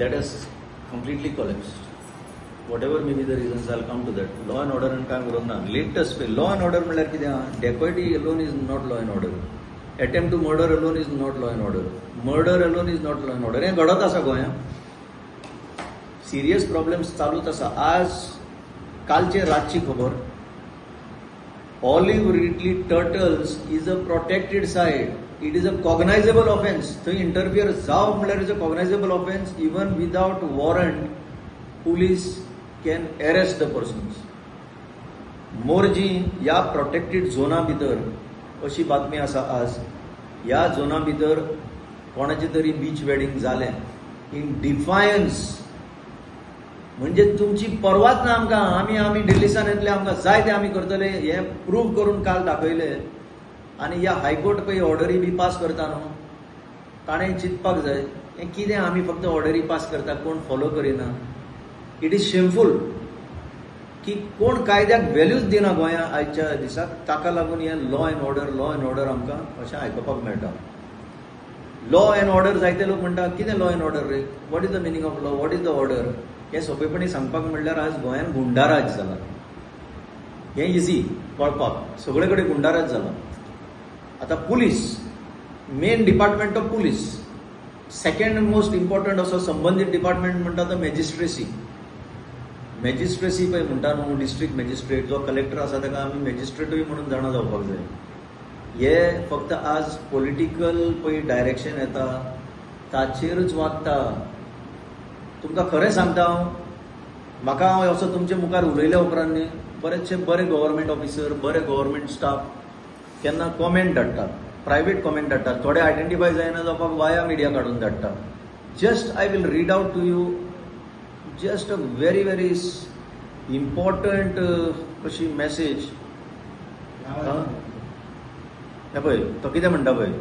that has completely collapsed. Whatever may be the reasons, I'll come to that. Law and order and काय करून ना latest law and order म्हणल्यार कितें आहा? Dacoity alone is not law and order. Attempt to murder alone is not law and order. Murder alone is not law and order. हे घडत आसा गोंयांत. Serious problems चालूच आसा. आज कालचे रातची खबर. Olive Ridley turtles is a protected site. It is a cognizable offence. So interfere जाव म्हणल्यार is a cognizable offence. Even without warrant, police can arrest the persons. Morjim या प्रोटेक्टेड झोना भितर अशी बातमी आसा आज. या झोना भितर कोणाचे तरी बीच वेडिंग जालें इन डिफायन्स. म्हणजे तुमची परवाच ना आमकां. आमी दिल्लीसान येतले, आमकां जाय ते आमी करतले. हे प्रूव्ह करून काल दाखयले. आनी ह्या हायकोर्ट पळय ऑर्डरी बी पास करता न्हू, ताणें चिंतपाक जाय हें कितें आमी फक्त ऑर्डरी पास करता, कोण फॉलो करिना. इट इज शेमफूल की कोण कायद्याक व्हॅल्यूच दिना गोंयांत आयच्या दिसाक. ताका लागून हे लॉ अँड ऑर्डर आमकां अशें आयकपाक मेळटा. लॉ अँड ऑर्डर जायते लोक म्हणटा कितें law and order ray, what is the meaning of law, what is the order. हें सोंपेपणी सांगपाक म्हणल्यार आज गोंयांत गुंडाराज जाला. हें इजी कळपाक. सगळे कडेन गुंडाराज जाला. आतां police, main department of police, second most important असो संबंधीत डिपार्टमेंट म्हणटा तो मॅजिस्ट्रेसी. मॅजिस्ट्रेसी पळय म्हणटा न्हू, डिस्ट्रिक्ट मॅजिस्ट्रेट, जो कलेक्टर आसा ताका आमी मॅजिस्ट्रेटूय म्हणून जाणा जावपाक जाय. हे फक्त आज पॉलिटिकल पळय डायरेक्शन येता ताचेरूच वागता. तुमकां खरें सांगता हांव, म्हाका हांव असो तुमचे मुखार उलयल्या उपरांत न्ही बरेचशे बरे गव्हर्मेंट ऑफिसर, बरे गव्हर्मेंट स्टाफ केन्ना कॉमेंट धाडटात, प्रायवेट कॉमेंट धाडटात. थोडे आयडेंटिफाय जायना जावपाक वाया मिडिया काडून धाडटा. Just I will read out to you just a very important अशी मेसेज. पळय तो कितें म्हणटा पळय,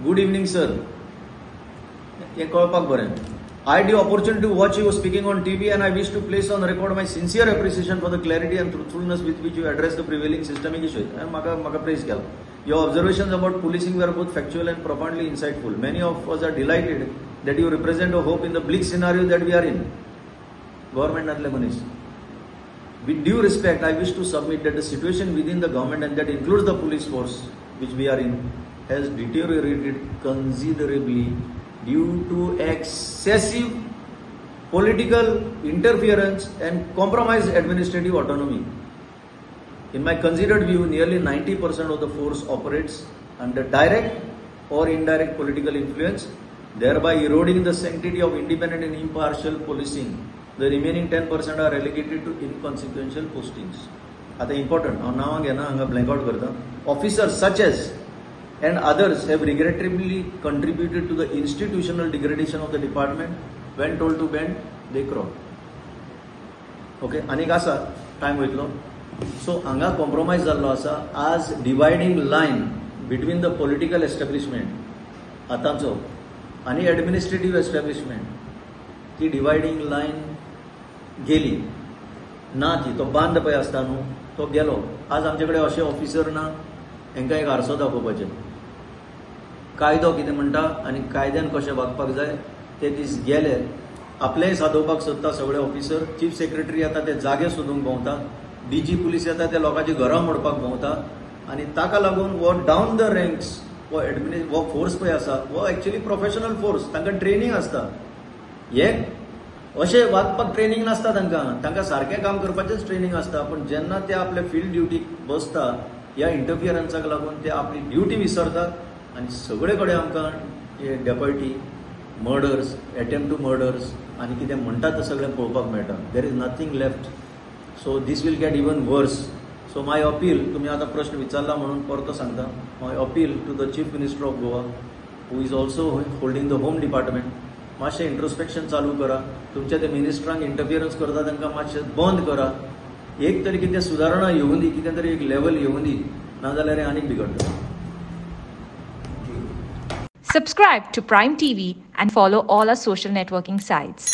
गुड इवनिंग सर. हें कळपाक बरें. I had the opportunity to watch you speaking on TV and I wish to place on record my sincere appreciation for the clarity and truthfulness with which you address the prevailing systemic issues. म्हाका praise केला. Your observations about policing were both factual and profoundly insightful. Many of us are delighted that you represent a hope in the bleak scenario that we are in. Government नातले मनीस. With due respect, I wish to submit that the situation within the government, and that includes the police force which we are in, has deteriorated considerably due to excessive political interference and compromised administrative autonomy. In my considered view, nearly 90% of the force operates under direct or indirect political influence, thereby eroding the sanctity of independent and impartial policing. The remaining 10% are relegated to inconsequential postings. आता important, नाव घेना हांगा blank out करता. Officers such as and others have regrettably contributed to the institutional degradation of the department. When told to bend, they crawl. Okay, आनीक आसा time वयतलो. So हांगा compromise जाल्लो आसा. आज dividing line between the political establishment आतांचो आनी administrative establishment, ती डिवायडींग लायन गेली ना. ती तो बांद पळय आसता न्हू, तो गेलो. आज आमचे कडेन अशे ऑफिसर ना हांकां एक आरसो दाखोवपाचें. कायदो कितें म्हणटा आनी कायद्यान कशें वागपाक जाय ते दीस गेले. आपलेंय सादोवपाक सोदता सगळे ऑफिसर. चीफ सेक्रेटरी येता ते जागे सोदूंक भोंवता. डीजी पुलीस येता ते लोकांची घरां मोडपाक भोंवता. आनी ताका लागून वो डावन द रँक्स वो फोर्स पळय आसा वो एक्चुअली प्रोफेशनल फोर्स. तांकां ट्रेनिंग आसता. हे अशें वागपाक ट्रेनिंग नासता तांकां सारकें काम करपाचेंच ट्रेनिंग आसता. पूण जेन्ना ते आपले फील्ड ड्युटीक बसता ह्या इंटरफियरन्साक लागून ते आपली ड्युटी विसरतात आनी सगळे कडेन आमकां हे dacoity, murders, attempt to murders आनी कितें म्हणटा तें सगळें पळोवपाक मेळटा. There is nothing left. So this will get even worse. So my appeal, तुम्ही आता प्रश्न विचारला म्हणून परतो सांगता, my appeal to the chief minister of Goa who is also holding the home department, मातशें इंट्रोस्पेक्शन चालू करा. तुमच्या त्या मिनिस्टरांक इंटरफियरन्स करता तांकां मातशें बंद करा. एक तरी कितें सुदारणा येवूं दी, कितें तरी एक लेवल येवूं दी, नाजाल्यार हें आनीक बिगडटा. Subscribe to Prime TV and follow all our social networking sites.